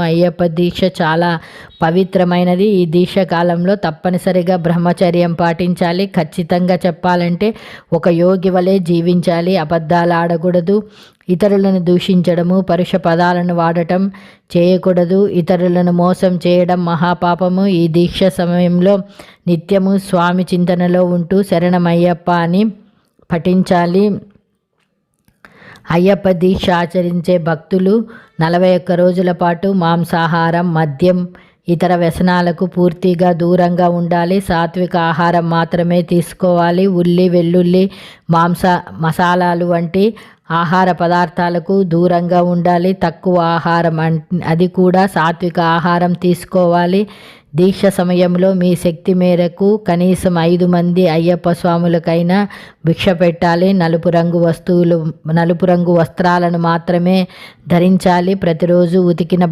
అయ్యప్ప దీక్ష చాలా పవిత్రమైనది. ఈ దీక్ష కాలంలో తప్పనిసరిగా బ్రహ్మచర్యం పాటించాలి. ఖచ్చితంగా చెప్పాలంటే ఒక యోగి వలె జీవించాలి. అబద్ధాలు ఆడకూడదు. ఇతరులను దూషించడము, పరుష పదాలను వాడటం చేయకూడదు. ఇతరులను మోసం చేయడం మహాపాపము. ఈ దీక్ష సమయంలో నిత్యము స్వామి చింతనలో ఉంటూ శరణమయ్యప్ప అని పఠించాలి. అయ్యప్ప దీక్ష ఆచరించే భక్తులు 41 రోజుల పాటు మాంసాహారం, మద్యం, ఇతర వ్యసనాలకు పూర్తిగా దూరంగా ఉండాలి. సాత్విక ఆహారం మాత్రమే తీసుకోవాలి. ఉల్లి, వెల్లుల్లి, మసాలాలు వంటి ఆహార పదార్థాలకు దూరంగా ఉండాలి. తక్కువ ఆహారం, అది కూడా సాత్విక ఆహారం తీసుకోవాలి. దీక్ష సమయంలో మీ శక్తి మేరకు కనీసం 5 మంది అయ్యప్ప స్వాములకైనా భిక్ష పెట్టాలి. నలుపు రంగు వస్త్రాలను మాత్రమే ధరించాలి. ప్రతిరోజు ఉతికిన